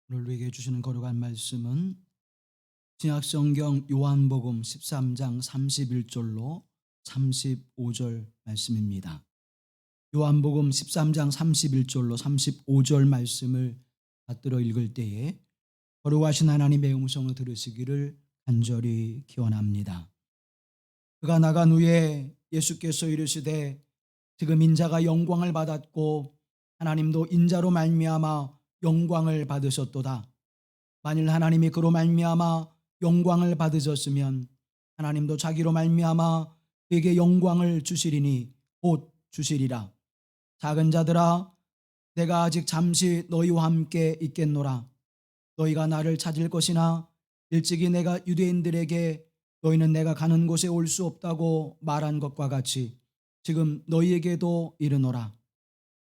오늘 우리에게 주시는 거룩한 말씀은 신약성경 요한복음 13장 31절로 35절 말씀입니다. 요한복음 13장 31절로 35절 말씀을 받들어 읽을 때에 거룩하신 하나님의 음성을 들으시기를 간절히 기원합니다. 그가 나간 후에 예수께서 이르시되 지금 인자가 영광을 받았고 하나님도 인자로 말미암아 영광을 받으셨도다. 만일 하나님이 그로 말미암아 영광을 받으셨으면 하나님도 자기로 말미암아 그에게 영광을 주시리니 곧 주시리라. 작은 자들아, 내가 아직 잠시 너희와 함께 있겠노라. 너희가 나를 찾을 것이나 일찍이 내가 유대인들에게 너희는 내가 가는 곳에 올 수 없다고 말한 것과 같이 지금 너희에게도 이르노라.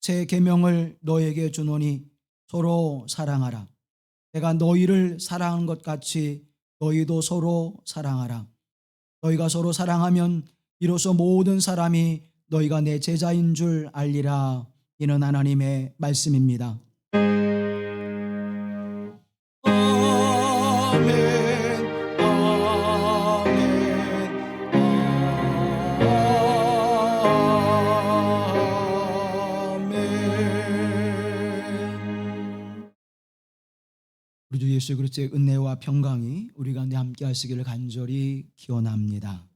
새 계명을 너희에게 주노니 서로 사랑하라. 내가 너희를 사랑한 것 같이 너희도 서로 사랑하라. 너희가 서로 사랑하면 이로써 모든 사람이 너희가 내 제자인 줄 알리라. 이는 하나님의 말씀입니다. 아멘, 아멘, 아멘. 우리 주 예수 그리스도의 은혜와 평강이 우리 가운데 함께 하시기를 간절히 기원합니다.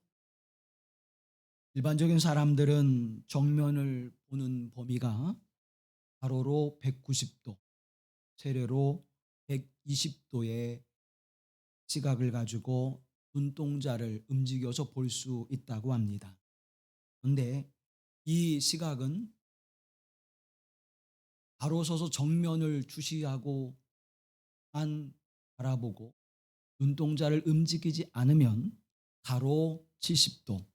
일반적인 사람들은 정면을 보는 범위가 가로로 190도, 세로로 120도의 시각을 가지고 눈동자를 움직여서 볼 수 있다고 합니다. 그런데 이 시각은 바로 서서 정면을 주시하고만 바라보고 눈동자를 움직이지 않으면 가로 70도,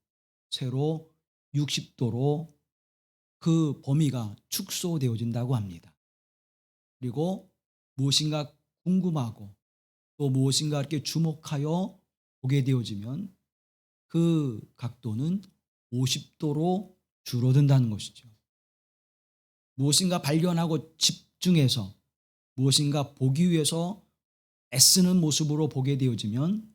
세로 60도로 그 범위가 축소되어진다고 합니다. 그리고 무엇인가 궁금하고 또 무엇인가 이렇게 주목하여 보게 되어지면 그 각도는 50도로 줄어든다는 것이죠. 무엇인가 발견하고 집중해서 무엇인가 보기 위해서 애쓰는 모습으로 보게 되어지면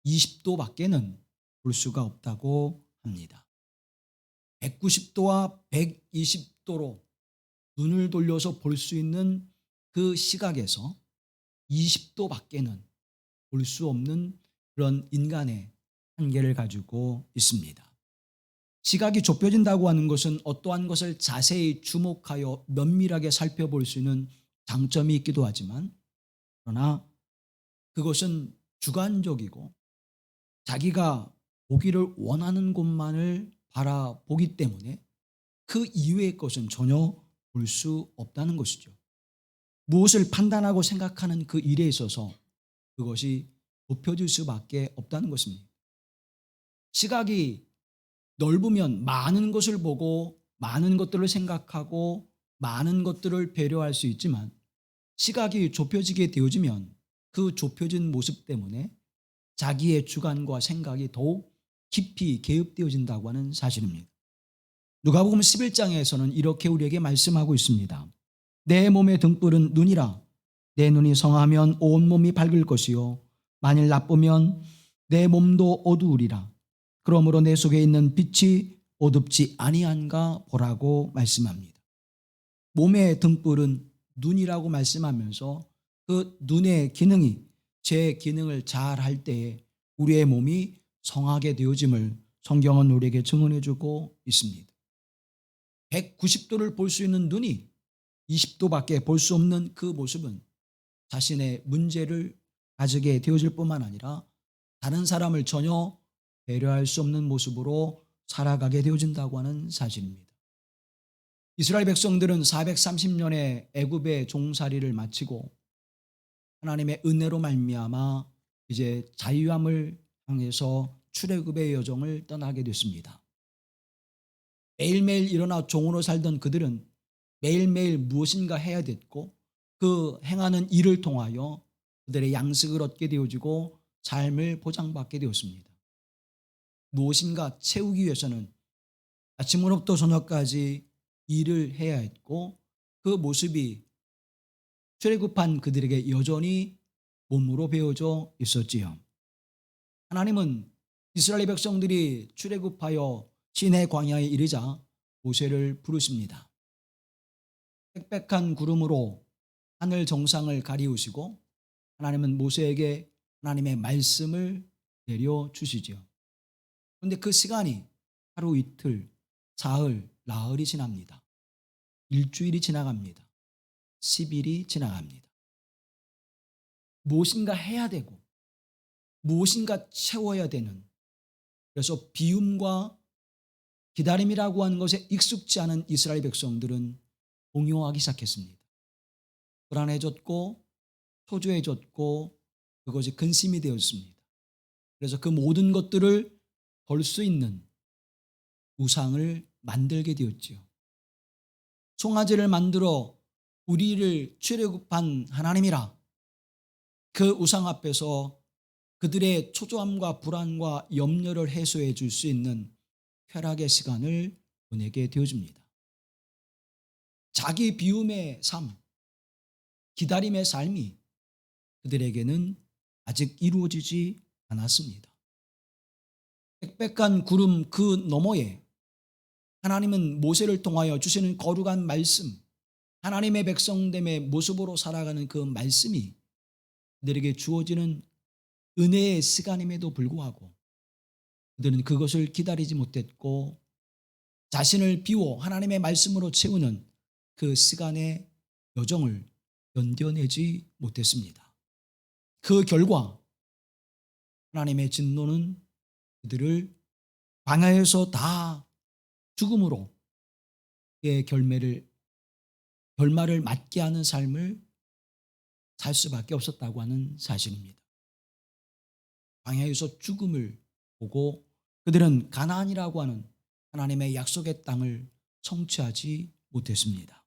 20도밖에는 볼 수가 없다고 합니다. 190도와 120도로 눈을 돌려서 볼 수 있는 그 시각에서 20도밖에는 볼 수 없는 그런 인간의 한계를 가지고 있습니다. 시각이 좁혀진다고 하는 것은 어떠한 것을 자세히 주목하여 면밀하게 살펴볼 수 있는 장점이 있기도 하지만 그러나 그것은 주관적이고 자기가 보기를 원하는 곳만을 바라보기 때문에 그 이외의 것은 전혀 볼 수 없다는 것이죠. 무엇을 판단하고 생각하는 그 일에 있어서 그것이 좁혀질 수밖에 없다는 것입니다. 시각이 넓으면 많은 것을 보고 많은 것들을 생각하고 많은 것들을 배려할 수 있지만 시각이 좁혀지게 되어지면 그 좁혀진 모습 때문에 자기의 주관과 생각이 더욱 깊이 개입되어진다고 하는 사실입니다. 누가복음 11장에서는 이렇게 우리에게 말씀하고 있습니다. 내 몸의 등불은 눈이라. 내 눈이 성하면 온 몸이 밝을 것이요 만일 나쁘면 내 몸도 어두우리라. 그러므로 내 속에 있는 빛이 어둡지 아니한가 보라고 말씀합니다. 몸의 등불은 눈이라고 말씀하면서 그 눈의 기능이 제 기능을 잘 할 때에 우리의 몸이 성하게 되어짐을 성경은 우리에게 증언해 주고 있습니다. 190도를 볼 수 있는 눈이 20도밖에 볼 수 없는 그 모습은 자신의 문제를 가지게 되어질 뿐만 아니라 다른 사람을 전혀 배려할 수 없는 모습으로 살아가게 되어진다고 하는 사실입니다. 이스라엘 백성들은 430년의 애굽의 종살이를 마치고 하나님의 은혜로 말미암아 이제 자유함을 향해서 출애굽의 여정을 떠나게 됐습니다. 매일매일 일어나 종으로 살던 그들은 매일매일 무엇인가 해야 됐고 그 행하는 일을 통하여 그들의 양식을 얻게 되어지고 삶을 보장받게 되었습니다. 무엇인가 채우기 위해서는 아침으로부터 저녁까지 일을 해야 했고 그 모습이 출애굽한 그들에게 여전히 몸으로 배어져 있었지요. 하나님은 이스라엘 백성들이 출애굽하여 시내 광야에 이르자 모세를 부르십니다. 빽빽한 구름으로 하늘 정상을 가리우시고 하나님은 모세에게 하나님의 말씀을 내려주시지요. 그런데 그 시간이 하루 이틀, 사흘, 나흘이 지납니다. 일주일이 지나갑니다. 10일이 지나갑니다. 무엇인가 해야 되고 무엇인가 채워야 되는, 그래서 비움과 기다림이라고 하는 것에 익숙지 않은 이스라엘 백성들은 동요하기 시작했습니다. 불안해졌고 초조해졌고 그것이 근심이 되었습니다. 그래서 그 모든 것들을 걸 수 있는 우상을 만들게 되었지요. 송아지를 만들어 우리를 출애굽한 하나님이라 그 우상 앞에서 그들의 초조함과 불안과 염려를 해소해 줄 수 있는 쾌락의 시간을 보내게 되어집니다. 자기 비움의 삶, 기다림의 삶이 그들에게는 아직 이루어지지 않았습니다. 빽빽한 구름 그 너머에 하나님은 모세를 통하여 주시는 거룩한 말씀, 하나님의 백성됨의 모습으로 살아가는 그 말씀이 그들에게 주어지는 은혜의 시간임에도 불구하고 그들은 그것을 기다리지 못했고 자신을 비워 하나님의 말씀으로 채우는 그 시간의 여정을 견뎌내지 못했습니다. 그 결과 하나님의 진노는 그들을 광야에서 다 죽음으로 그의 결말을 맞게 하는 삶을 살 수밖에 없었다고 하는 사실입니다. 광야에서 죽음을 보고 그들은 가나안이라고 하는 하나님의 약속의 땅을 성취하지 못했습니다.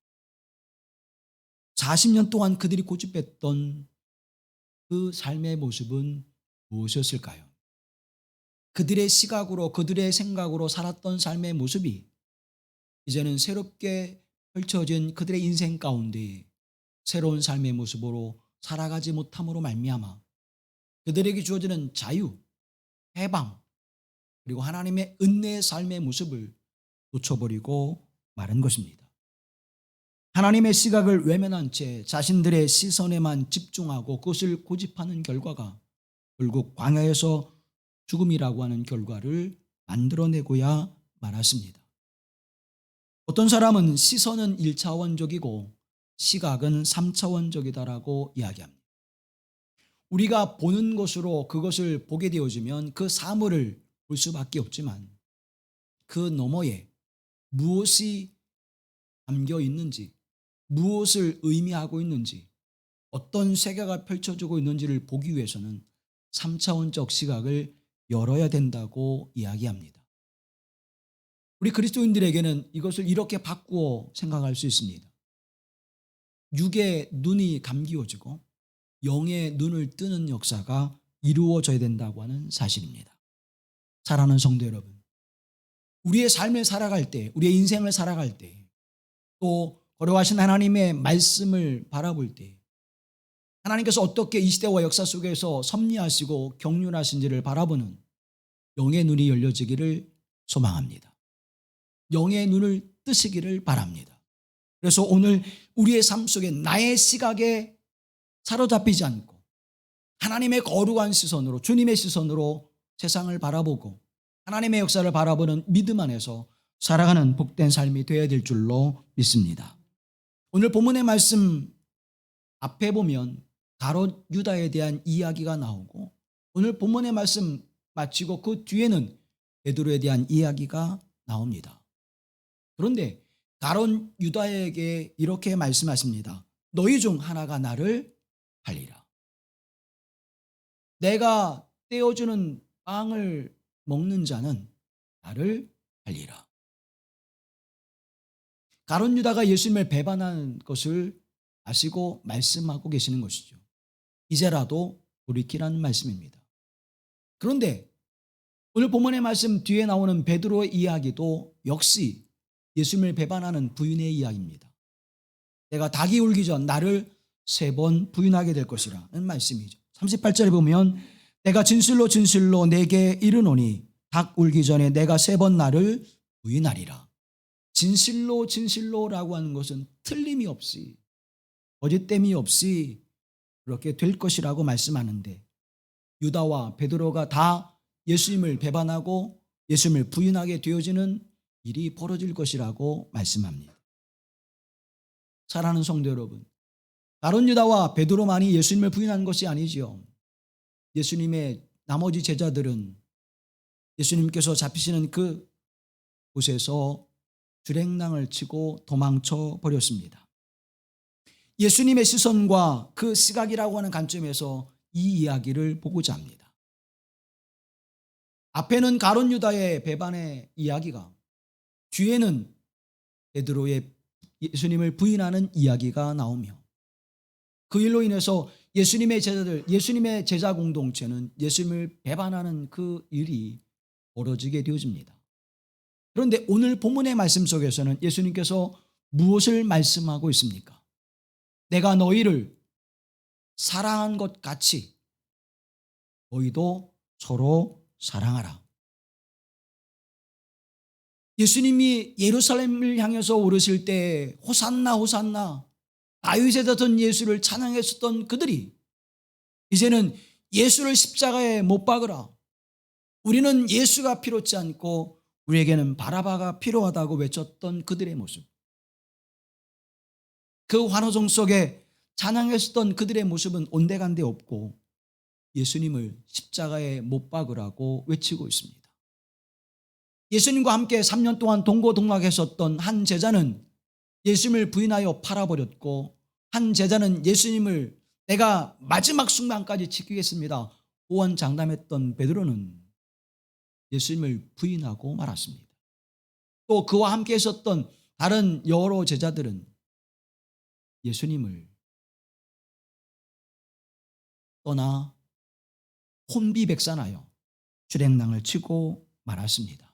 40년 동안 그들이 고집했던 그 삶의 모습은 무엇이었을까요? 그들의 시각으로 그들의 생각으로 살았던 삶의 모습이 이제는 새롭게 펼쳐진 그들의 인생 가운데 새로운 삶의 모습으로 살아가지 못함으로 말미암아 그들에게 주어지는 자유, 해방, 그리고 하나님의 은혜의 삶의 모습을 놓쳐버리고 마른 것입니다. 하나님의 시각을 외면한 채 자신들의 시선에만 집중하고 그것을 고집하는 결과가 결국 광야에서 죽음이라고 하는 결과를 만들어내고야 말았습니다. 어떤 사람은 시선은 1차원적이고 시각은 3차원적이다라고 이야기합니다. 우리가 보는 것으로 그것을 보게 되어지면 그 사물을 볼 수밖에 없지만 그 너머에 무엇이 담겨 있는지, 무엇을 의미하고 있는지, 어떤 세계가 펼쳐지고 있는지를 보기 위해서는 3차원적 시각을 열어야 된다고 이야기합니다. 우리 그리스도인들에게는 이것을 이렇게 바꾸어 생각할 수 있습니다. 육의 눈이 감기워지고 영의 눈을 뜨는 역사가 이루어져야 된다고 하는 사실입니다. 사랑하는 성도 여러분, 우리의 삶을 살아갈 때, 우리의 인생을 살아갈 때, 또 거룩하신 하나님의 말씀을 바라볼 때 하나님께서 어떻게 이 시대와 역사 속에서 섭리하시고 경륜하신지를 바라보는 영의 눈이 열려지기를 소망합니다. 영의 눈을 뜨시기를 바랍니다. 그래서 오늘 우리의 삶 속에 나의 시각에 사로잡히지 않고 하나님의 거룩한 시선으로, 주님의 시선으로 세상을 바라보고 하나님의 역사를 바라보는 믿음 안에서 살아가는 복된 삶이 되어야 될 줄로 믿습니다. 오늘 본문의 말씀 앞에 보면 가롯 유다에 대한 이야기가 나오고 오늘 본문의 말씀 마치고 그 뒤에는 베드로에 대한 이야기가 나옵니다. 그런데 가롯 유다에게 이렇게 말씀하십니다. 너희 중 하나가 나를 살리라. 내가 떼어주는 빵을 먹는 자는 나를 살리라. 가롯 유다가 예수님을 배반한 것을 아시고 말씀하고 계시는 것이죠. 이제라도 돌이키라는 말씀입니다. 그런데 오늘 본문의 말씀 뒤에 나오는 베드로의 이야기도 역시 예수님을 배반하는 부인의 이야기입니다. 내가 닭이 울기 전 나를 3번 부인하게 될 것이라는 말씀이죠. 38절에 보면 내가 진실로 진실로 내게 이르노니 닭 울기 전에 내가 3번 나를 부인하리라. 진실로 진실로라고 하는 것은 틀림이 없이 거짓됨이 없이 그렇게 될 것이라고 말씀하는데 유다와 베드로가 다 예수님을 배반하고 예수님을 부인하게 되어지는 일이 벌어질 것이라고 말씀합니다. 사랑하는 성도 여러분, 다른 유다와 베드로만이 예수님을 부인한 것이 아니지요. 예수님의 나머지 제자들은 예수님께서 잡히시는 그 곳에서 주랭랑을 치고 도망쳐 버렸습니다. 예수님의 시선과 그 시각이라고 하는 관점에서 이 이야기를 보고자 합니다. 앞에는 가룟 유다의 배반의 이야기가, 뒤에는 베드로의 예수님을 부인하는 이야기가 나오며 그 일로 인해서 예수님의 제자들, 예수님의 제자 공동체는 예수님을 배반하는 그 일이 벌어지게 되어집니다. 그런데 오늘 본문의 말씀 속에서는 예수님께서 무엇을 말씀하고 있습니까? 내가 너희를 사랑한 것 같이 너희도 서로 사랑하라. 예수님이 예루살렘을 향해서 오르실 때 호산나 호산나 다윗의 자손 예수를 찬양했었던 그들이 이제는 예수를 십자가에 못 박으라. 우리는 예수가 필요치 않고 우리에게는 바라바가 필요하다고 외쳤던 그들의 모습. 그 환호성 속에 찬양했었던 그들의 모습은 온데간데 없고 예수님을 십자가에 못 박으라고 외치고 있습니다. 예수님과 함께 3년 동안 동고동락했었던 한 제자는 예수님을 부인하여 팔아버렸고 한 제자는 예수님을 내가 마지막 순간까지 지키겠습니다 호언장담했던 베드로는 예수님을 부인하고 말았습니다. 또 그와 함께 있었던 다른 여러 제자들은 예수님을 떠나 혼비백산하여 주랭랑을 치고 말았습니다.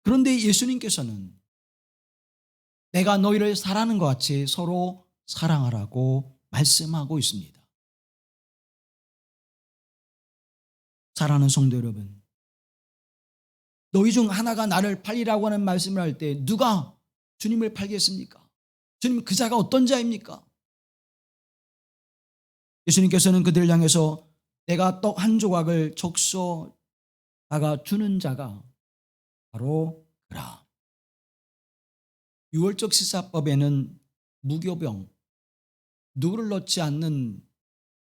그런데 예수님께서는 내가 너희를 사랑하는 것 같이 서로 사랑하라고 말씀하고 있습니다. 사랑하는 성도 여러분, 너희 중 하나가 나를 팔리라고 하는 말씀을 할 때 누가 주님을 팔겠습니까? 주님 그 자가 어떤 자입니까? 예수님께서는 그들을 향해서 내가 떡 한 조각을 적셔다가 주는 자가 바로 그라. 유월절 시사법에는 무교병, 누구를 넣지 않는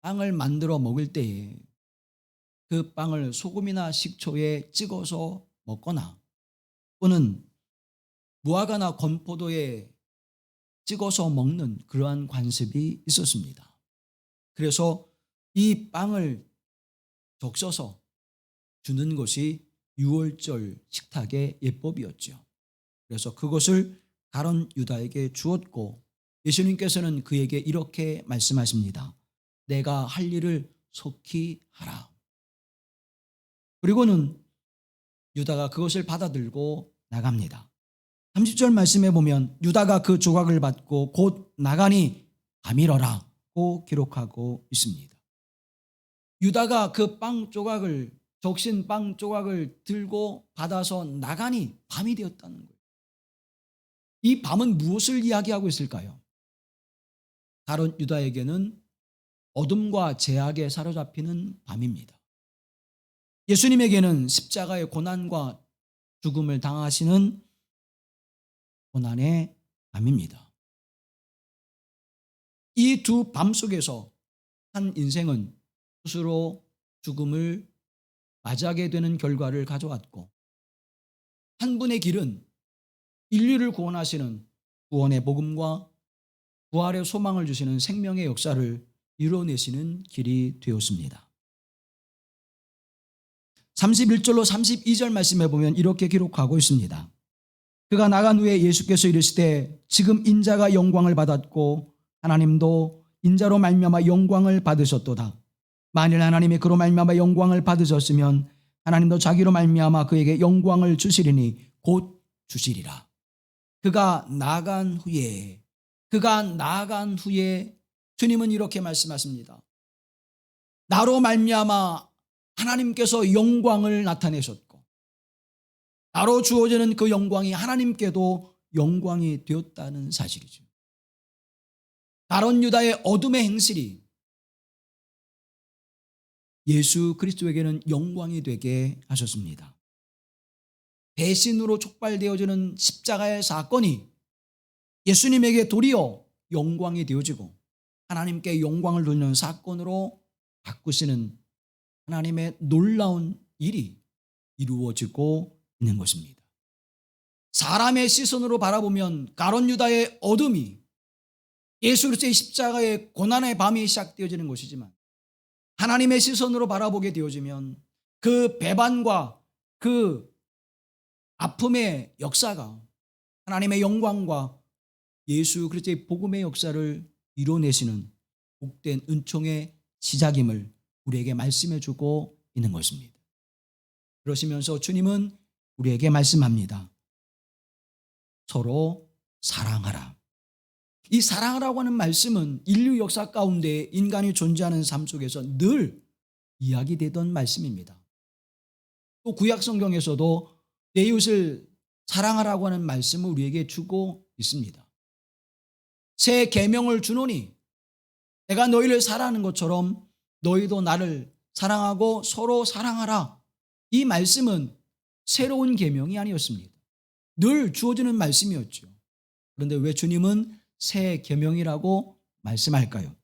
빵을 만들어 먹을 때에 그 빵을 소금이나 식초에 찍어서 먹거나 또는 무화과나 건포도에 찍어서 먹는 그러한 관습이 있었습니다. 그래서 이 빵을 적셔서 주는 것이 유월절 식탁의 예법이었죠. 그래서 그것을 가룟 유다에게 주었고 예수님께서는 그에게 이렇게 말씀하십니다. 내가 할 일을 속히 하라. 그리고는 유다가 그것을 받아들고 나갑니다. 30절 말씀에 보면 유다가 그 조각을 받고 곧 나가니 밤이러라고 기록하고 있습니다. 유다가 그 빵 조각을 적신 빵 조각을 들고 받아서 나가니 밤이 되었다는 거예요. 이 밤은 무엇을 이야기하고 있을까요? 가룟 유다에게는 어둠과 제약에 사로잡히는 밤입니다. 예수님에게는 십자가의 고난과 죽음을 당하시는 고난의 밤입니다. 이 두 밤 속에서 한 인생은 스스로 죽음을 맞이하게 되는 결과를 가져왔고 한 분의 길은 인류를 구원하시는 구원의 복음과 부활의 소망을 주시는 생명의 역사를 이뤄내시는 길이 되었습니다. 31절로 32절 말씀에 보면 이렇게 기록하고 있습니다. 그가 나간 후에 예수께서 이르시되 지금 인자가 영광을 받았고 하나님도 인자로 말미암아 영광을 받으셨도다. 만일 하나님이 그로 말미암아 영광을 받으셨으면 하나님도 자기로 말미암아 그에게 영광을 주시리니 곧 주시리라. 그가 나간 후에 그가 나아간 후에 주님은 이렇게 말씀하십니다. 나로 말미암아 하나님께서 영광을 나타내셨고 나로 주어지는 그 영광이 하나님께도 영광이 되었다는 사실이죠. 가룟 유다의 어둠의 행실이 예수 그리스도에게는 영광이 되게 하셨습니다. 배신으로 촉발되어지는 십자가의 사건이 예수님에게 도리어 영광이 되어지고 하나님께 영광을 돌리는 사건으로 바꾸시는 하나님의 놀라운 일이 이루어지고 있는 것입니다. 사람의 시선으로 바라보면 가룟 유다의 어둠이 예수 그리스도의 십자가의 고난의 밤이 시작되어지는 것이지만 하나님의 시선으로 바라보게 되어지면 그 배반과 그 아픔의 역사가 하나님의 영광과 예수 그리스도의 복음의 역사를 이뤄내시는 복된 은총의 시작임을 우리에게 말씀해 주고 있는 것입니다. 그러시면서 주님은 우리에게 말씀합니다. 서로 사랑하라. 이 사랑하라고 하는 말씀은 인류 역사 가운데 인간이 존재하는 삶 속에서 늘 이야기되던 말씀입니다. 또 구약 성경에서도 내 이웃을 사랑하라고 하는 말씀을 우리에게 주고 있습니다. 새 계명을 주노니 내가 너희를 사랑하는 것처럼 너희도 나를 사랑하고 서로 사랑하라. 이 말씀은 새로운 계명이 아니었습니다. 늘 주어지는 말씀이었죠. 그런데 왜 주님은 새 계명이라고 말씀할까요?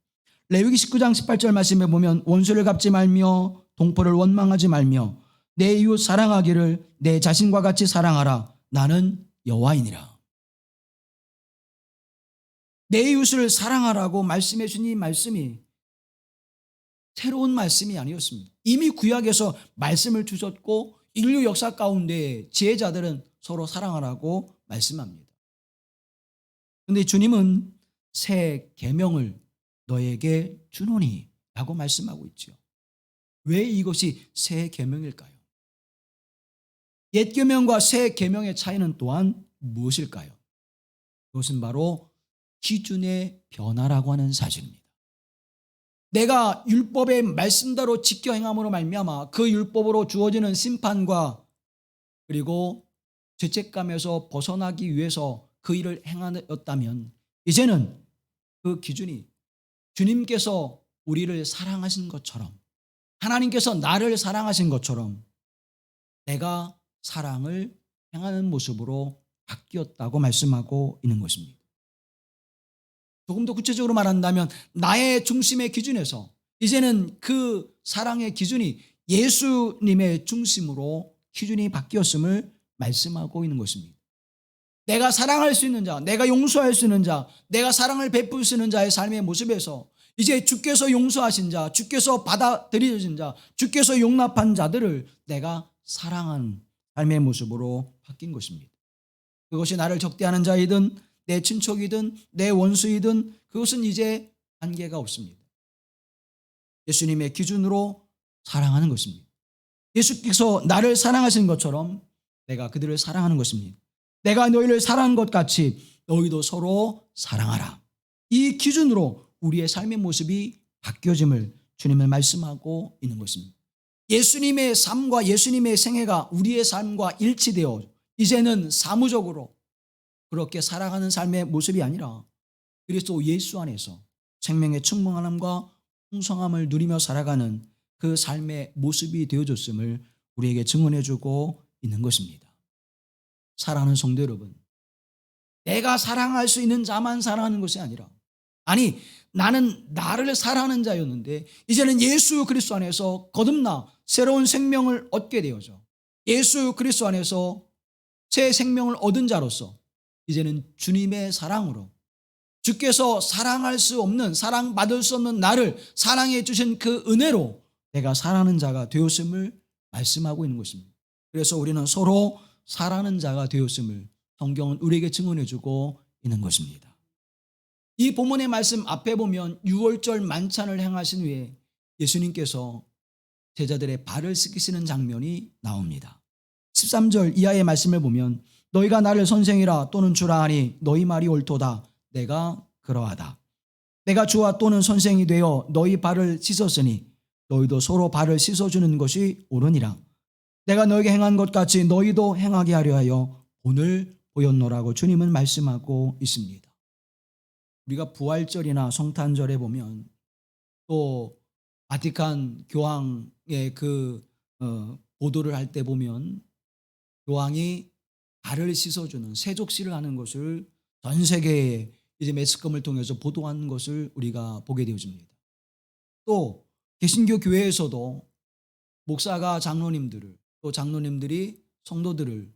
레위기 19장 18절 말씀에 보면 원수를 갚지 말며 동포를 원망하지 말며 내 이웃 사랑하기를 내 자신과 같이 사랑하라. 나는 여호와이니라. 내 이웃을 사랑하라고 말씀해 주신 이 말씀이 새로운 말씀이 아니었습니다. 이미 구약에서 말씀을 주셨고 인류 역사 가운데 지혜자들은 서로 사랑하라고 말씀합니다. 그런데 주님은 새 계명을 너에게 주노니 라고 말씀하고 있죠. 왜 이것이 새 계명일까요? 옛 계명과 새 계명의 차이는 또한 무엇일까요? 그것은 바로 기준의 변화라고 하는 사실입니다. 내가 율법의 말씀대로 지켜 행함으로 말미암아 그 율법으로 주어지는 심판과 그리고 죄책감에서 벗어나기 위해서 그 일을 행하였다면 이제는 그 기준이 주님께서 우리를 사랑하신 것처럼 하나님께서 나를 사랑하신 것처럼 내가 사랑을 행하는 모습으로 바뀌었다고 말씀하고 있는 것입니다. 조금 더 구체적으로 말한다면 나의 중심의 기준에서 이제는 그 사랑의 기준이 예수님의 중심으로 기준이 바뀌었음을 말씀하고 있는 것입니다. 내가 사랑할 수 있는 자, 내가 용서할 수 있는 자, 내가 사랑을 베풀 수 있는 자의 삶의 모습에서 이제 주께서 용서하신 자, 주께서 받아들이신 자, 주께서 용납한 자들을 내가 사랑하는 삶의 모습으로 바뀐 것입니다. 그것이 나를 적대하는 자이든 내 친척이든 내 원수이든 그것은 이제 관계가 없습니다. 예수님의 기준으로 사랑하는 것입니다. 예수께서 나를 사랑하신 것처럼 내가 그들을 사랑하는 것입니다. 내가 너희를 사랑한 것 같이 너희도 서로 사랑하라. 이 기준으로 우리의 삶의 모습이 바뀌어짐을 주님은 말씀하고 있는 것입니다. 예수님의 삶과 예수님의 생애가 우리의 삶과 일치되어 이제는 사무적으로 그렇게 살아가는 삶의 모습이 아니라 그리스도 예수 안에서 생명의 충만함과 풍성함을 누리며 살아가는 그 삶의 모습이 되어줬음을 우리에게 증언해주고 있는 것입니다. 사랑하는 성도 여러분, 내가 사랑할 수 있는 자만 사랑하는 것이 아니라 아니 나는 나를 사랑하는 자였는데 이제는 예수 그리스도 안에서 거듭나 새로운 생명을 얻게 되어져 예수 그리스도 안에서 새 생명을 얻은 자로서 이제는 주님의 사랑으로 주께서 사랑할 수 없는 사랑받을 수 없는 나를 사랑해 주신 그 은혜로 내가 사랑하는 자가 되었음을 말씀하고 있는 것입니다. 그래서 우리는 서로 사랑하는 자가 되었음을 성경은 우리에게 증언해 주고 있는 것입니다. 이 본문의 말씀 앞에 보면 유월절 만찬을 행하신 후에 예수님께서 제자들의 발을 씻기시는 장면이 나옵니다. 13절 이하의 말씀을 보면 너희가 나를 선생이라 또는 주라 하니 너희 말이 옳도다. 내가 그러하다. 내가 주와 또는 선생이 되어 너희 발을 씻었으니 너희도 서로 발을 씻어주는 것이 옳으니라. 내가 너에게 행한 것 같이 너희도 행하게 하려 하여 본을 보였노라고 주님은 말씀하고 있습니다. 우리가 부활절이나 성탄절에 보면 또 바티칸 교황의 보도를 할 때 보면 교황이 발을 씻어주는 세족시를 하는 것을 전 세계에 이제 매스컴을 통해서 보도한 것을 우리가 보게 되어집니다. 또 개신교 교회에서도 목사가 장로님들을 또 장로님들이 성도들을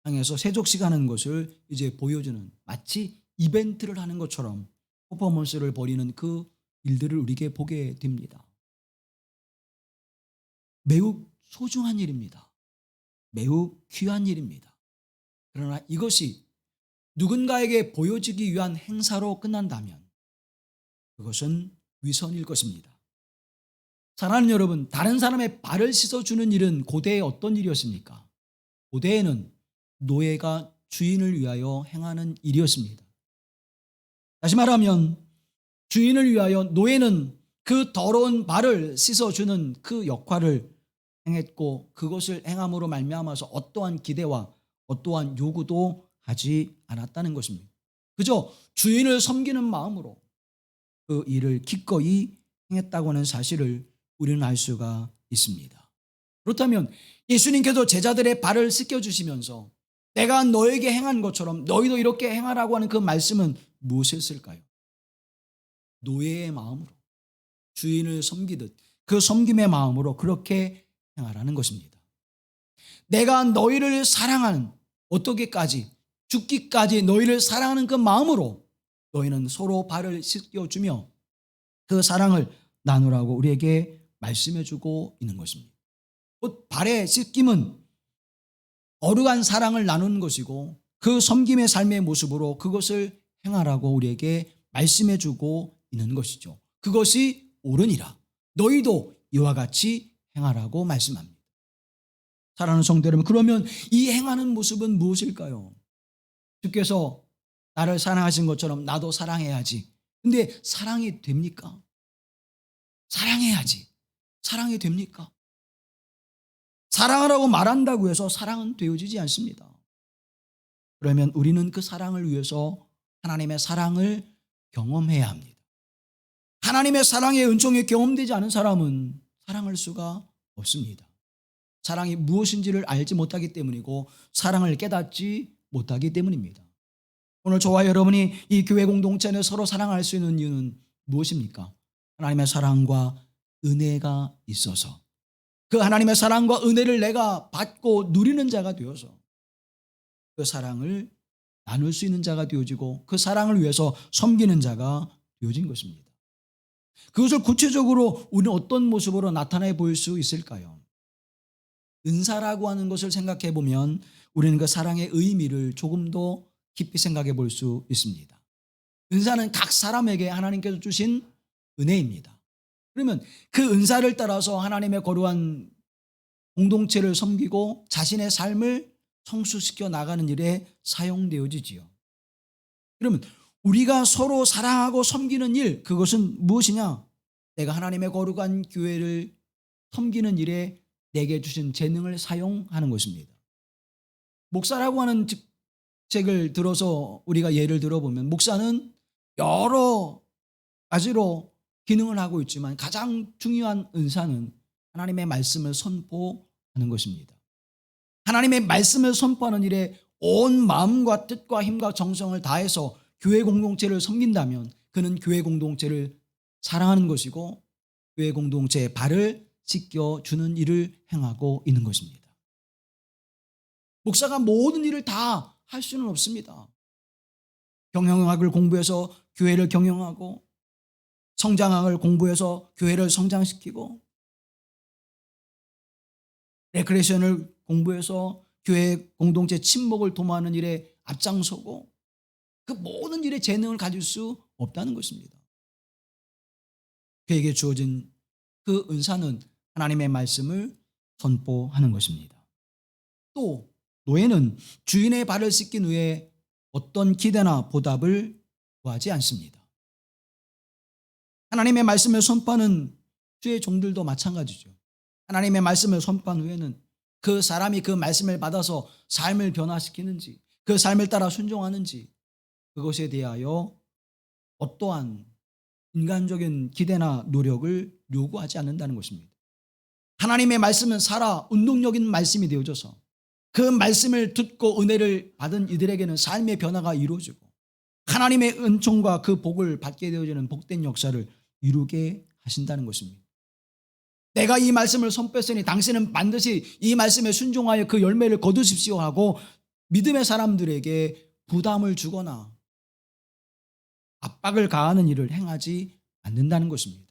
향해서 세족시가 하는 것을 이제 보여주는 마치 이벤트를 하는 것처럼 퍼포먼스를 벌이는 그 일들을 우리에게 보게 됩니다. 매우 소중한 일입니다. 매우 귀한 일입니다. 그러나 이것이 누군가에게 보여지기 위한 행사로 끝난다면 그것은 위선일 것입니다. 사랑하는 여러분, 다른 사람의 발을 씻어주는 일은 고대에 어떤 일이었습니까? 고대에는 노예가 주인을 위하여 행하는 일이었습니다. 다시 말하면 주인을 위하여 노예는 그 더러운 발을 씻어주는 그 역할을 행했고 그것을 행함으로 말미암아서 어떠한 기대와 어떠한 요구도 하지 않았다는 것입니다. 그저 주인을 섬기는 마음으로 그 일을 기꺼이 행했다고 하는 사실을 우리는 알 수가 있습니다. 그렇다면 예수님께서 제자들의 발을 씻겨주시면서 내가 너에게 행한 것처럼 너희도 이렇게 행하라고 하는 그 말씀은 무엇이었을까요? 노예의 마음으로 주인을 섬기듯 그 섬김의 마음으로 그렇게 행하라는 것입니다. 내가 너희를 사랑하는 어떻게까지 죽기까지 너희를 사랑하는 그 마음으로 너희는 서로 발을 씻겨주며 그 사랑을 나누라고 우리에게 말씀해주고 있는 것입니다. 곧 발의 씻김은 거룩한 사랑을 나누는 것이고 그 섬김의 삶의 모습으로 그것을 행하라고 우리에게 말씀해주고 있는 것이죠. 그것이 옳으니라. 너희도 이와 같이 행하라고 말씀합니다. 사랑하는 성도 여러분, 그러면 이 행하는 모습은 무엇일까요? 주께서 나를 사랑하신 것처럼 나도 사랑해야지. 근데 사랑이 됩니까? 사랑해야지. 사랑이 됩니까? 사랑하라고 말한다고 해서 사랑은 되어지지 않습니다. 그러면 우리는 그 사랑을 위해서 하나님의 사랑을 경험해야 합니다. 하나님의 사랑의 은총이 경험되지 않은 사람은 사랑할 수가 없습니다. 사랑이 무엇인지를 알지 못하기 때문이고 사랑을 깨닫지 못하기 때문입니다. 오늘 저와 여러분이 이 교회 공동체 안에 서로 사랑할 수 있는 이유는 무엇입니까? 하나님의 사랑과 은혜가 있어서 그 하나님의 사랑과 은혜를 내가 받고 누리는 자가 되어서 그 사랑을 나눌 수 있는 자가 되어지고 그 사랑을 위해서 섬기는 자가 되어진 것입니다. 그것을 구체적으로 우리는 어떤 모습으로 나타내 보일 수 있을까요? 은사라고 하는 것을 생각해 보면 우리는 그 사랑의 의미를 조금 더 깊이 생각해 볼 수 있습니다. 은사는 각 사람에게 하나님께서 주신 은혜입니다. 그러면 그 은사를 따라서 하나님의 거룩한 공동체를 섬기고 자신의 삶을 성숙시켜 나가는 일에 사용되어지지요. 그러면 우리가 서로 사랑하고 섬기는 일, 그것은 무엇이냐? 내가 하나님의 거룩한 교회를 섬기는 일에 내게 주신 재능을 사용하는 것입니다. 목사라고 하는 직책을 들어서 우리가 예를 들어보면 목사는 여러 가지로 기능을 하고 있지만 가장 중요한 은사는 하나님의 말씀을 선포하는 것입니다. 하나님의 말씀을 선포하는 일에 온 마음과 뜻과 힘과 정성을 다해서 교회 공동체를 섬긴다면 그는 교회 공동체를 사랑하는 것이고 교회 공동체의 발을 씻겨주는 일을 행하고 있는 것입니다. 목사가 모든 일을 다 할 수는 없습니다. 경영학을 공부해서 교회를 경영하고 성장학을 공부해서 교회를 성장시키고 레크레이션을 공부해서 교회 공동체 친목을 도모하는 일에 앞장서고 그 모든 일에 재능을 가질 수 없다는 것입니다. 그에게 주어진 그 은사는 하나님의 말씀을 선포하는 것입니다. 또 노예는 주인의 발을 씻긴 후에 어떤 기대나 보답을 구하지 않습니다. 하나님의 말씀을 선포하는 주의 종들도 마찬가지죠. 하나님의 말씀을 선포한 후에는 그 사람이 그 말씀을 받아서 삶을 변화시키는지, 그 삶을 따라 순종하는지, 그것에 대하여 어떠한 인간적인 기대나 노력을 요구하지 않는다는 것입니다. 하나님의 말씀은 살아 운동적인 말씀이 되어져서 그 말씀을 듣고 은혜를 받은 이들에게는 삶의 변화가 이루어지고 하나님의 은총과 그 복을 받게 되어지는 복된 역사를 이루게 하신다는 것입니다. 내가 이 말씀을 선포했으니 당신은 반드시 이 말씀에 순종하여 그 열매를 거두십시오 하고 믿음의 사람들에게 부담을 주거나 압박을 가하는 일을 행하지 않는다는 것입니다.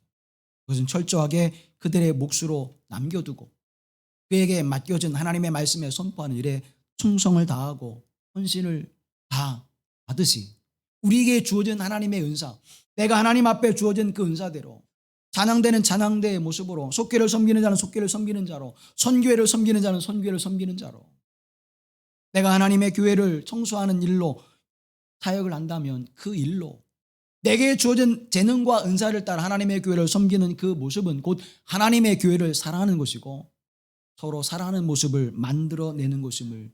그것은 철저하게 그들의 몫으로 남겨두고 그에게 맡겨진 하나님의 말씀에 선포하는 일에 충성을 다하고 헌신을 다 하듯이 우리에게 주어진 하나님의 은사, 내가 하나님 앞에 주어진 그 은사대로 찬양대는 찬양대의 모습으로, 속죄를 섬기는 자는 속죄를 섬기는 자로, 선교회를 섬기는 자는 선교회를 섬기는 자로, 내가 하나님의 교회를 청소하는 일로 사역을 한다면 그 일로 내게 주어진 재능과 은사를 따라 하나님의 교회를 섬기는 그 모습은 곧 하나님의 교회를 사랑하는 것이고 서로 사랑하는 모습을 만들어내는 것임을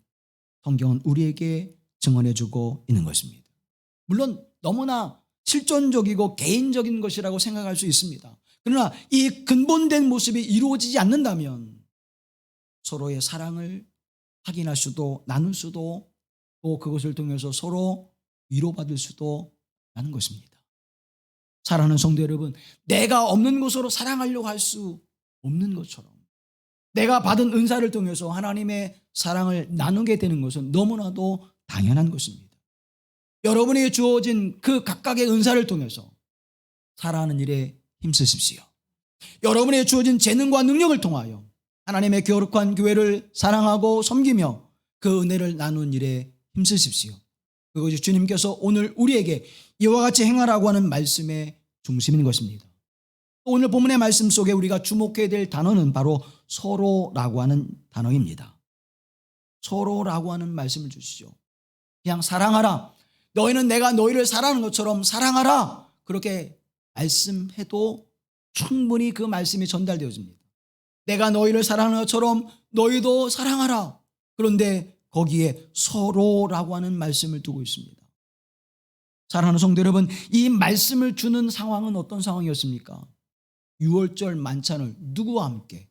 성경은 우리에게 증언해주고 있는 것입니다. 물론 너무나 실존적이고 개인적인 것이라고 생각할 수 있습니다. 그러나 이 근본된 모습이 이루어지지 않는다면 서로의 사랑을 확인할 수도 나눌 수도 또 그것을 통해서 서로 위로받을 수도 없는 것입니다. 사랑하는 성도 여러분, 내가 없는 것으로 사랑하려고 할 수 없는 것처럼 내가 받은 은사를 통해서 하나님의 사랑을 나누게 되는 것은 너무나도 당연한 것입니다. 여러분이 주어진 그 각각의 은사를 통해서 사랑하는 일에 힘쓰십시오. 여러분의 주어진 재능과 능력을 통하여 하나님의 거룩한 교회를 사랑하고 섬기며 그 은혜를 나누는 일에 힘쓰십시오. 그것이 주님께서 오늘 우리에게 이와 같이 행하라고 하는 말씀의 중심인 것입니다. 오늘 본문의 말씀 속에 우리가 주목해야 될 단어는 바로 서로라고 하는 단어입니다. 서로라고 하는 말씀을 주시죠. 그냥 사랑하라. 너희는 내가 너희를 사랑하는 것처럼 사랑하라. 그렇게 말씀해도 충분히 그 말씀이 전달되어집니다. 내가 너희를 사랑하는 것처럼 너희도 사랑하라. 그런데 거기에 서로라고 하는 말씀을 두고 있습니다. 사랑하는 성도 여러분, 이 말씀을 주는 상황은 어떤 상황이었습니까? 6월절 만찬을 누구와 함께?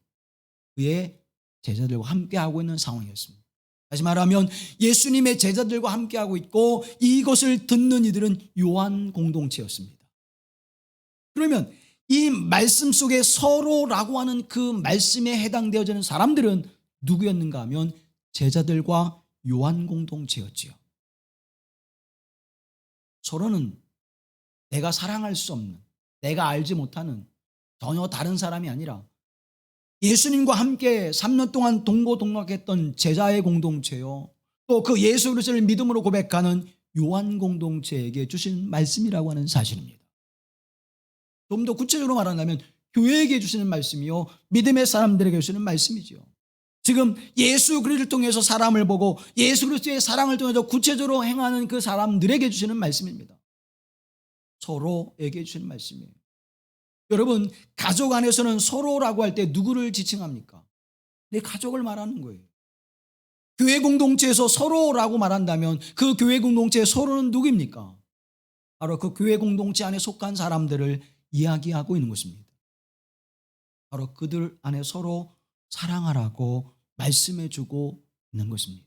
그의 제자들과 함께하고 있는 상황이었습니다. 다시 말하면 예수님의 제자들과 함께하고 있고 이것을 듣는 이들은 요한 공동체였습니다. 그러면 이 말씀 속에 서로라고 하는 그 말씀에 해당되어지는 사람들은 누구였는가 하면 제자들과 요한 공동체였지요. 서로는 내가 사랑할 수 없는, 내가 알지 못하는 전혀 다른 사람이 아니라 예수님과 함께 3년 동안 동고동락했던 제자의 공동체요, 또 그 예수 그리스도를 믿음으로 고백하는 요한 공동체에게 주신 말씀이라고 하는 사실입니다. 좀 더 구체적으로 말한다면 교회에게 주시는 말씀이요, 믿음의 사람들에게 주시는 말씀이죠. 지금 예수 그리스도를 통해서 사람을 보고 예수 그리스도의 사랑을 통해서 구체적으로 행하는 그 사람들에게 주시는 말씀입니다. 서로에게 주시는 말씀이에요. 여러분, 가족 안에서는 서로라고 할 때 누구를 지칭합니까? 내 가족을 말하는 거예요. 교회 공동체에서 서로라고 말한다면 그 교회 공동체의 서로는 누구입니까? 바로 그 교회 공동체 안에 속한 사람들을 이야기하고 있는 것입니다. 바로 그들 안에 서로 사랑하라고 말씀해주고 있는 것입니다.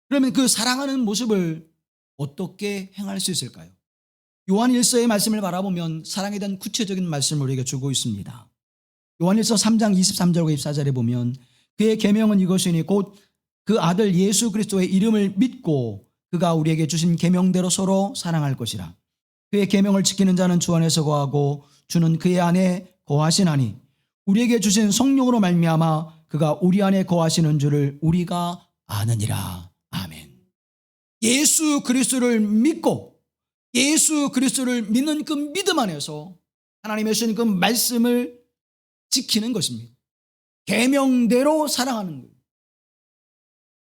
그러면 그 사랑하는 모습을 어떻게 행할 수 있을까요? 요한 1서의 말씀을 바라보면 사랑에 대한 구체적인 말씀을 우리에게 주고 있습니다. 요한 1서 3장 23절과 24절에 보면 그의 계명은 이것이니 곧 그 아들 예수 그리스도의 이름을 믿고 그가 우리에게 주신 계명대로 서로 사랑할 것이라. 그의 계명을 지키는 자는 주 안에서 거하고 주는 그의 안에 거하시나니 우리에게 주신 성령으로 말미암아 그가 우리 안에 거하시는 줄을 우리가 아느니라. 아멘. 예수 그리스도를 믿고 예수 그리스도를 믿는 그 믿음 안에서 하나님의 주신 그 말씀을 지키는 것입니다. 계명대로 사랑하는 거예요.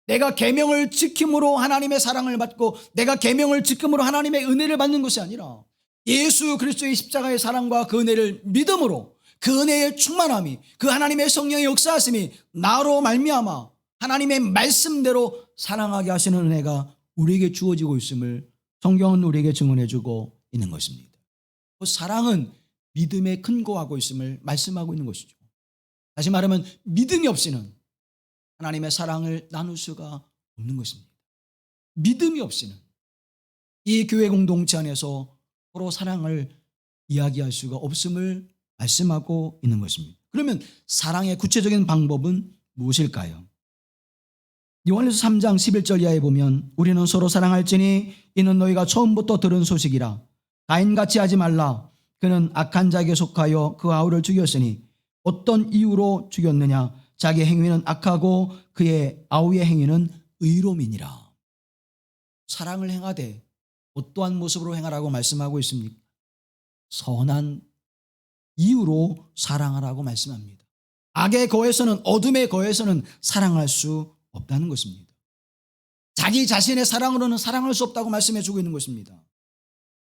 내가 계명을 지킴으로 하나님의 사랑을 받고 내가 계명을 지킴으로 하나님의 은혜를 받는 것이 아니라 예수 그리스도의 십자가의 사랑과 그 은혜를 믿음으로 그 은혜의 충만함이 그 하나님의 성령의 역사하심이 나로 말미암아 하나님의 말씀대로 사랑하게 하시는 은혜가 우리에게 주어지고 있음을 성경은 우리에게 증언해주고 있는 것입니다. 그 사랑은 믿음에 근거하고 있음을 말씀하고 있는 것이죠. 다시 말하면 믿음이 없이는 하나님의 사랑을 나눌 수가 없는 것입니다. 믿음이 없이는 이 교회 공동체 안에서 서로 사랑을 이야기할 수가 없음을 말씀하고 있는 것입니다. 그러면 사랑의 구체적인 방법은 무엇일까요? 요한일서 3장 11절 이하에 보면 우리는 서로 사랑할지니 이는 너희가 처음부터 들은 소식이라. 가인같이 하지 말라. 그는 악한 자에게 속하여 그 아우를 죽였으니 어떤 이유로 죽였느냐? 자기 행위는 악하고 그의 아우의 행위는 의로움이니라. 사랑을 행하되 어떠한 모습으로 행하라고 말씀하고 있습니까? 선한 이유로 사랑하라고 말씀합니다. 악에 거해서는 어둠에 거해서는 사랑할 수 없다는 것입니다. 자기 자신의 사랑으로는 사랑할 수 없다고 말씀해 주고 있는 것입니다.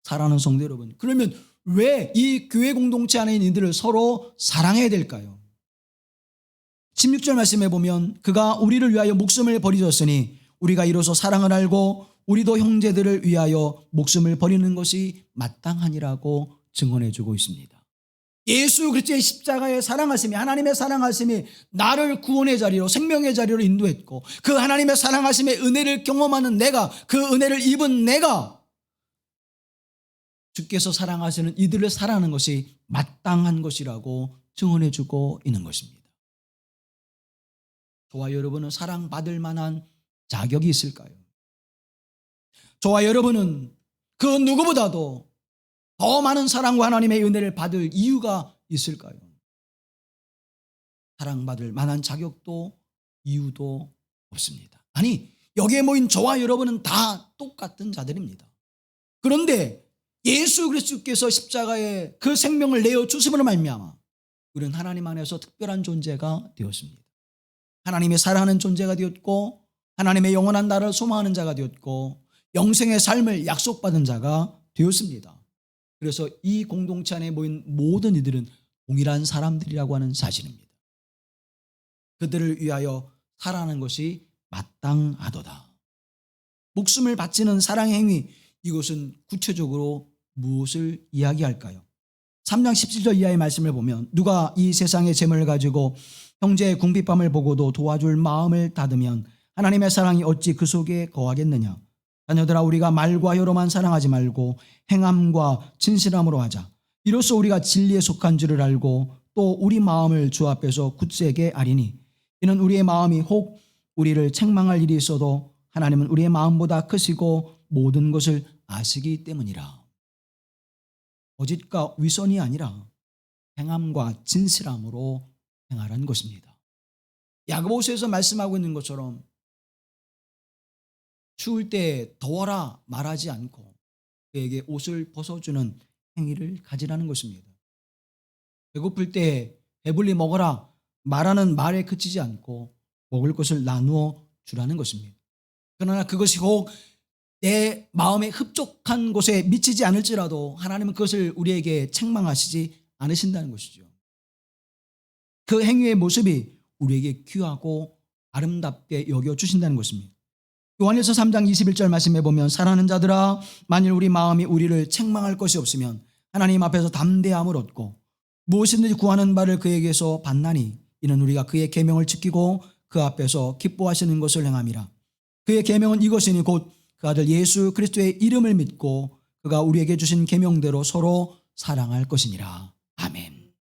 사랑하는 성도 여러분, 그러면 왜 이 교회 공동체 안에 있는 이들을 서로 사랑해야 될까요? 16절 말씀해 보면 그가 우리를 위하여 목숨을 버리셨으니 우리가 이로써 사랑을 알고 우리도 형제들을 위하여 목숨을 버리는 것이 마땅하니라고 증언해 주고 있습니다. 예수 그리스도의 십자가의 사랑하심이 하나님의 사랑하심이 나를 구원의 자리로 생명의 자리로 인도했고 그 하나님의 사랑하심의 은혜를 경험하는 내가 그 은혜를 입은 내가 주께서 사랑하시는 이들을 사랑하는 것이 마땅한 것이라고 증언해 주고 있는 것입니다. 저와 여러분은 사랑받을 만한 자격이 있을까요? 저와 여러분은 그 누구보다도 더 많은 사랑과 하나님의 은혜를 받을 이유가 있을까요? 사랑받을 만한 자격도 이유도 없습니다. 아니, 여기에 모인 저와 여러분은 다 똑같은 자들입니다. 그런데 예수 그리스도께서 십자가에 그 생명을 내어 주심으로 말미암아 우리는 하나님 안에서 특별한 존재가 되었습니다. 하나님의 사랑하는 존재가 되었고 하나님의 영원한 나라를 소망하는 자가 되었고 영생의 삶을 약속받은 자가 되었습니다. 그래서 이 공동체 안에 모인 모든 이들은 동일한 사람들이라고 하는 사실입니다. 그들을 위하여 살아가는 것이 마땅하도다. 목숨을 바치는 사랑의 행위, 이것은 구체적으로 무엇을 이야기할까요? 3장 17절 이하의 말씀을 보면 누가 이 세상의 재물을 가지고 형제의 궁핍함을 보고도 도와줄 마음을 닫으면 하나님의 사랑이 어찌 그 속에 거하겠느냐? 자녀들아, 우리가 말과 혀로만 사랑하지 말고 행함과 진실함으로 하자. 이로써 우리가 진리에 속한 줄을 알고 또 우리 마음을 주 앞에서 굳세게 아리니 이는 우리의 마음이 혹 우리를 책망할 일이 있어도 하나님은 우리의 마음보다 크시고 모든 것을 아시기 때문이라. 거짓과 위선이 아니라 행함과 진실함으로 행하라는 것입니다. 야고보서에서 말씀하고 있는 것처럼 추울 때 더워라 말하지 않고 그에게 옷을 벗어주는 행위를 가지라는 것입니다. 배고플 때 배불리 먹어라 말하는 말에 그치지 않고 먹을 것을 나누어 주라는 것입니다. 그러나 그것이 혹 내 마음에 흡족한 곳에 미치지 않을지라도 하나님은 그것을 우리에게 책망하시지 않으신다는 것이죠. 그 행위의 모습이 우리에게 귀하고 아름답게 여겨주신다는 것입니다. 요한일서 3장 21절 말씀해 보면 사랑하는 자들아, 만일 우리 마음이 우리를 책망할 것이 없으면 하나님 앞에서 담대함을 얻고 무엇이든지 구하는 바를 그에게서 받나니 이는 우리가 그의 계명을 지키고 그 앞에서 기뻐하시는 것을 행함이라. 그의 계명은 이것이니 곧 그 아들 예수 그리스도의 이름을 믿고 그가 우리에게 주신 계명대로 서로 사랑할 것이니라. 아멘.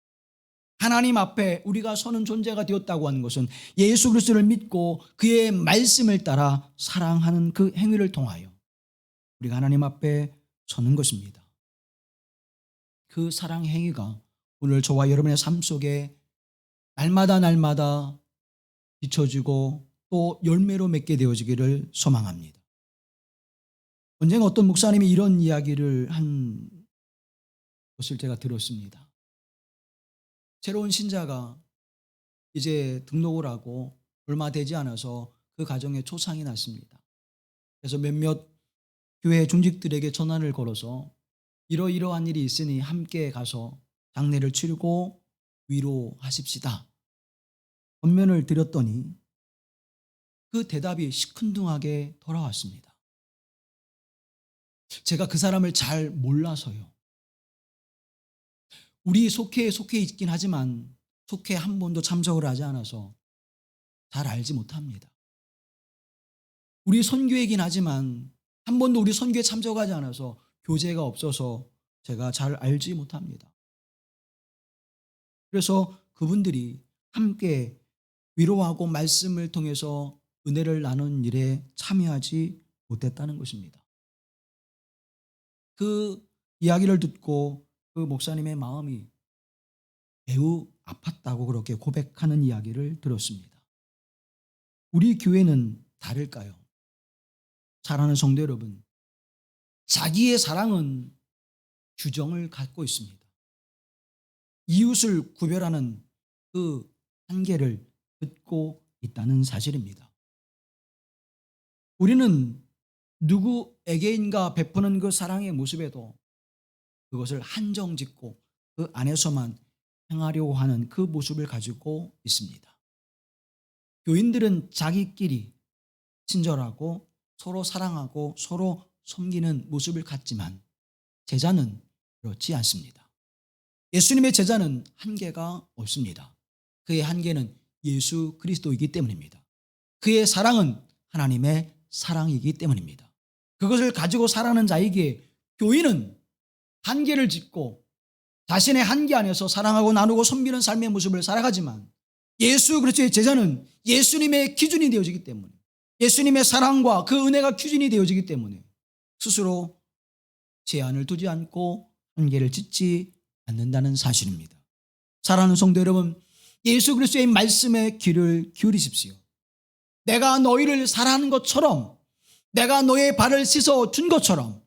하나님 앞에 우리가 서는 존재가 되었다고 하는 것은 예수 그리스도를 믿고 그의 말씀을 따라 사랑하는 그 행위를 통하여 우리가 하나님 앞에 서는 것입니다. 그 사랑 행위가 오늘 저와 여러분의 삶 속에 날마다 비춰지고 또 열매로 맺게 되어지기를 소망합니다. 언젠가 어떤 목사님이 이런 이야기를 한 것을 제가 들었습니다. 새로운 신자가 이제 등록을 하고 얼마 되지 않아서 그 가정에 초상이 났습니다. 그래서 몇몇 교회 중직들에게 전화를 걸어서 이러이러한 일이 있으니 함께 가서 장례를 치르고 위로하십시다. 권면을 드렸더니 그 대답이 시큰둥하게 돌아왔습니다. 제가 그 사람을 잘 몰라서요. 우리 속해 있긴 하지만 속해 한 번도 참석을 하지 않아서 잘 알지 못합니다. 우리 선교이긴 하지만 한 번도 우리 선교에 참석하지 않아서 교제가 없어서 제가 잘 알지 못합니다. 그래서 그분들이 함께 위로하고 말씀을 통해서 은혜를 나누는 일에 참여하지 못했다는 것입니다. 그 이야기를 듣고 그 목사님의 마음이 매우 아팠다고 그렇게 고백하는 이야기를 들었습니다. 우리 교회는 다를까요? 사랑하는 성도 여러분, 자기의 사랑은 규정을 갖고 있습니다. 이웃을 구별하는 그 한계를 듣고 있다는 사실입니다. 우리는 누구에게인가 베푸는 그 사랑의 모습에도 그것을 한정짓고 그 안에서만 행하려고 하는 그 모습을 가지고 있습니다. 교인들은 자기끼리 친절하고 서로 사랑하고 서로 섬기는 모습을 갖지만 제자는 그렇지 않습니다. 예수님의 제자는 한계가 없습니다. 그의 한계는 예수 그리스도이기 때문입니다. 그의 사랑은 하나님의 사랑이기 때문입니다. 그것을 가지고 살아가는 자에게 교인은 한계를 짓고 자신의 한계 안에서 사랑하고 나누고 섬기는 삶의 모습을 살아가지만 예수 그리스도의 제자는 예수님의 기준이 되어지기 때문에 예수님의 사랑과 그 은혜가 기준이 되어지기 때문에 스스로 제한을 두지 않고 한계를 짓지 않는다는 사실입니다. 사랑하는 성도 여러분, 예수 그리스도의 말씀에 귀를 기울이십시오. 내가 너희를 사랑하는 것처럼 내가 너의 발을 씻어 준 것처럼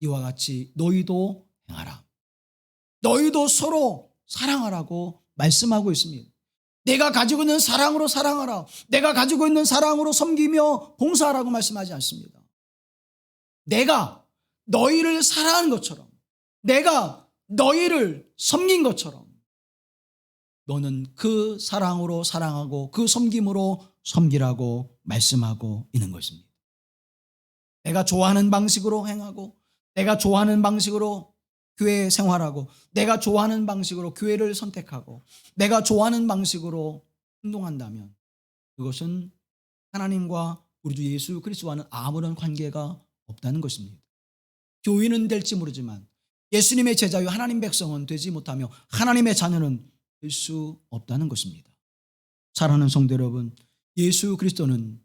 이와 같이 너희도 행하라. 너희도 서로 사랑하라고 말씀하고 있습니다. 내가 가지고 있는 사랑으로 사랑하라. 내가 가지고 있는 사랑으로 섬기며 봉사하라고 말씀하지 않습니다. 내가 너희를 사랑하는 것처럼 내가 너희를 섬긴 것처럼 너는 그 사랑으로 사랑하고 그 섬김으로 섬기라고 말씀하고 있는 것입니다. 내가 좋아하는 방식으로 행하고 내가 좋아하는 방식으로 교회 생활하고 내가 좋아하는 방식으로 교회를 선택하고 내가 좋아하는 방식으로 행동한다면 그것은 하나님과 우리 주 예수 그리스도와는 아무런 관계가 없다는 것입니다. 교인은 될지 모르지만 예수님의 제자요 하나님 백성은 되지 못하며 하나님의 자녀는 될 수 없다는 것입니다. 사랑하는 성도 여러분, 예수 그리스도는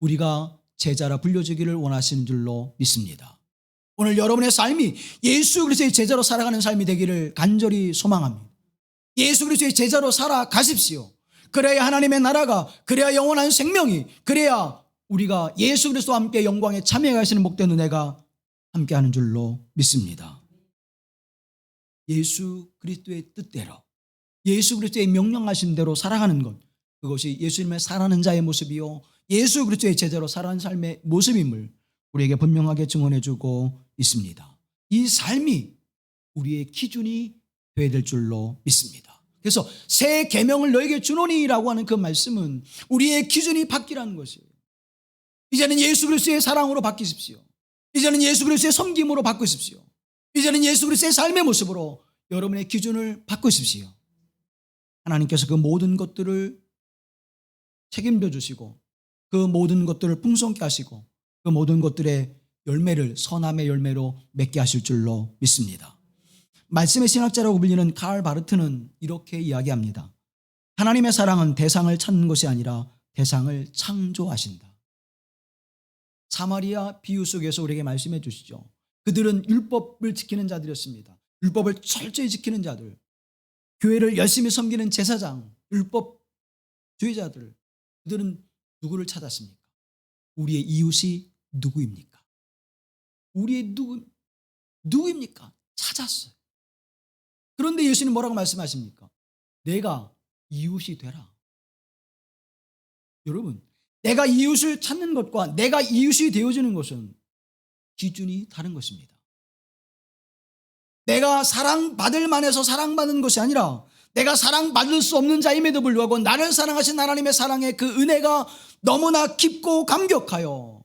우리가 제자라 불려지기를 원하시는 줄로 믿습니다. 오늘 여러분의 삶이 예수 그리스도의 제자로 살아가는 삶이 되기를 간절히 소망합니다. 예수 그리스도의 제자로 살아가십시오. 그래야 하나님의 나라가, 그래야 영원한 생명이, 그래야 우리가 예수 그리스도와 함께 영광에 참여하시는 복된 은혜가 함께하는 줄로 믿습니다. 예수 그리스도의 뜻대로 예수 그리스도의 명령하신 대로 살아가는 것, 그것이 예수님의 살아가는 자의 모습이요 예수 그리스도의 제자로 살아가는 삶의 모습임을 우리에게 분명하게 증언해주고 있습니다. 이 삶이 우리의 기준이 되어야 될 줄로 믿습니다. 그래서 새 계명을 너에게 주노니라고 하는 그 말씀은 우리의 기준이 바뀌라는 것이에요. 이제는 예수 그리스도의 사랑으로 바뀌십시오. 이제는 예수 그리스도의 섬김으로 바꾸십시오. 이제는 예수 그리스도의 삶의 모습으로 여러분의 기준을 바꾸십시오. 하나님께서 그 모든 것들을 책임져 주시고 그 모든 것들을 풍성케 하시고 그 모든 것들의 열매를 선함의 열매로 맺게 하실 줄로 믿습니다. 말씀의 신학자라고 불리는 칼 바르트는 이렇게 이야기합니다. 하나님의 사랑은 대상을 찾는 것이 아니라 대상을 창조하신다. 사마리아 비유 속에서 우리에게 말씀해 주시죠. 그들은 율법을 지키는 자들이었습니다. 율법을 철저히 지키는 자들, 교회를 열심히 섬기는 제사장, 율법주의자들, 그들은 누구를 찾았습니까? 우리의 이웃이 누구입니까? 우리의 누구입니까? 찾았어요. 그런데 예수님 뭐라고 말씀하십니까? 내가 이웃이 되라. 여러분, 내가 이웃을 찾는 것과 내가 이웃이 되어지는 것은 기준이 다른 것입니다. 내가 사랑받을 만해서 사랑받는 것이 아니라 내가 사랑받을 수 없는 자임에도 불구하고 나를 사랑하신 하나님의 사랑의 그 은혜가 너무나 깊고 감격하여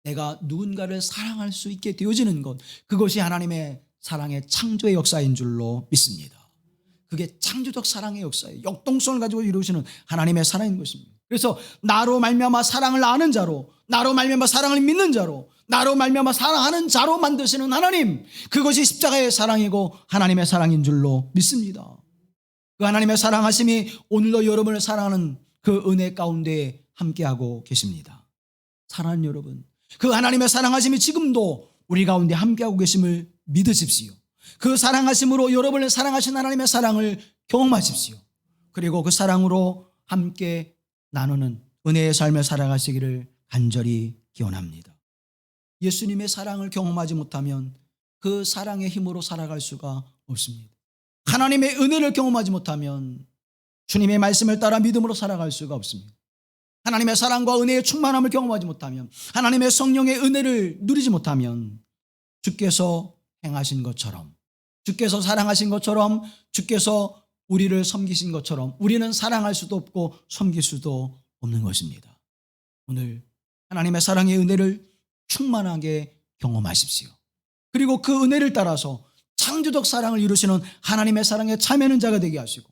내가 누군가를 사랑할 수 있게 되어지는 것, 그것이 하나님의 사랑의 창조의 역사인 줄로 믿습니다. 그게 창조적 사랑의 역사예요. 역동성을 가지고 이루시는 하나님의 사랑인 것입니다. 그래서 나로 말미암아 사랑을 아는 자로, 나로 말미암아 사랑을 믿는 자로, 나로 말미암아 사랑하는 자로 만드시는 하나님, 그것이 십자가의 사랑이고 하나님의 사랑인 줄로 믿습니다. 그 하나님의 사랑하심이 오늘도 여러분을 사랑하는 그 은혜 가운데 함께하고 계십니다. 사랑하는 여러분, 그 하나님의 사랑하심이 지금도 우리 가운데 함께하고 계심을 믿으십시오. 그 사랑하심으로 여러분을 사랑하신 하나님의 사랑을 경험하십시오. 그리고 그 사랑으로 함께 나누는 은혜의 삶을 살아가시기를 간절히 기원합니다. 예수님의 사랑을 경험하지 못하면 그 사랑의 힘으로 살아갈 수가 없습니다. 하나님의 은혜를 경험하지 못하면 주님의 말씀을 따라 믿음으로 살아갈 수가 없습니다. 하나님의 사랑과 은혜의 충만함을 경험하지 못하면, 하나님의 성령의 은혜를 누리지 못하면 주께서 행하신 것처럼, 주께서 사랑하신 것처럼, 주께서 우리를 섬기신 것처럼 우리는 사랑할 수도 없고 섬길 수도 없는 것입니다. 오늘 하나님의 사랑의 은혜를 충만하게 경험하십시오. 그리고 그 은혜를 따라서 창조적 사랑을 이루시는 하나님의 사랑에 참여하는 자가 되게 하시고,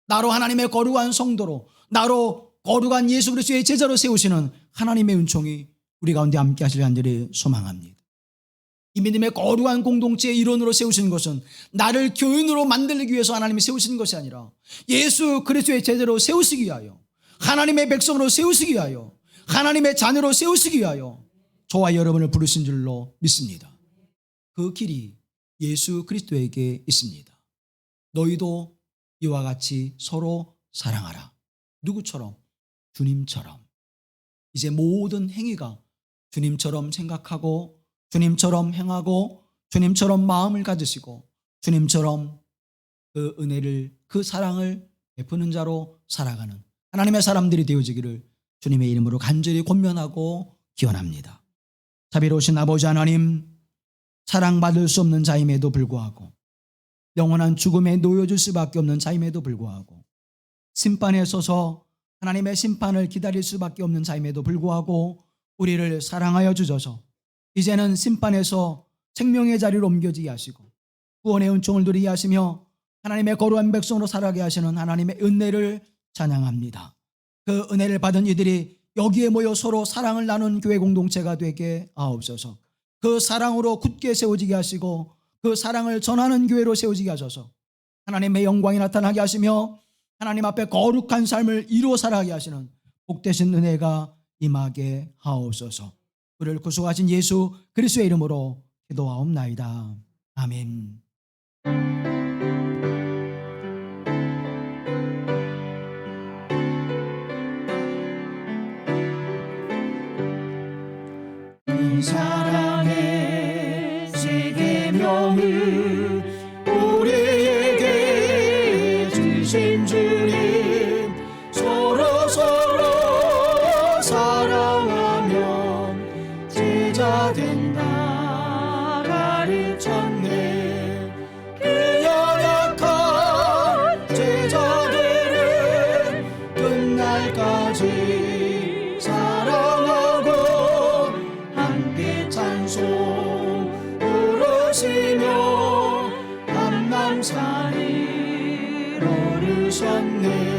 나로 하나님의 거룩한 성도로, 나로 거룩한 예수 그리스도의 제자로 세우시는 하나님의 은총이 우리 가운데 함께 하실 간절히 소망합니다. 이 믿음의 거룩한 공동체의 일원으로 세우시는 것은 나를 교인으로 만들기 위해서 하나님이 세우시는 것이 아니라 예수 그리스도의 제자로 세우시기 위하여, 하나님의 백성으로 세우시기 위하여, 하나님의 자녀로 세우시기 위하여 저와 여러분을 부르신 줄로 믿습니다. 그 길이 예수 그리스도에게 있습니다. 너희도 이와 같이 서로 사랑하라. 누구처럼? 주님처럼. 이제 모든 행위가 주님처럼 생각하고, 주님처럼 행하고, 주님처럼 마음을 가지시고, 주님처럼 그 은혜를, 그 사랑을 베푸는 자로 살아가는 하나님의 사람들이 되어지기를 주님의 이름으로 간절히 권면하고 기원합니다. 자비로우신 아버지 하나님, 사랑받을 수 없는 자임에도 불구하고, 영원한 죽음에 놓여질 수밖에 없는 자임에도 불구하고, 심판에 서서 하나님의 심판을 기다릴 수밖에 없는 자임에도 불구하고 우리를 사랑하여 주셔서 이제는 심판에서 생명의 자리로 옮겨지게 하시고 구원의 은총을 누리게 하시며 하나님의 거룩한 백성으로 살아가게 하시는 하나님의 은혜를 찬양합니다. 그 은혜를 받은 이들이 여기에 모여 서로 사랑을 나눈 교회 공동체가 되게 하옵소서. 그 사랑으로 굳게 세워지게 하시고 그 사랑을 전하는 교회로 세워지게 하셔서 하나님의 영광이 나타나게 하시며 하나님 앞에 거룩한 삶을 이루어 살아가게 하시는 복되신 은혜가 임하게 하옵소서. 우리를 구속하신 예수 그리스도의 이름으로 기도하옵나이다. 아멘. 이 사랑의 세계명을 우리에게 주신 주님, 서로 사랑하면 제자 된다 가르쳤네. 그 연약한 제자들을 끝날까지 사랑하고 함께 찬송 부르시며 감남산을 오르셨네.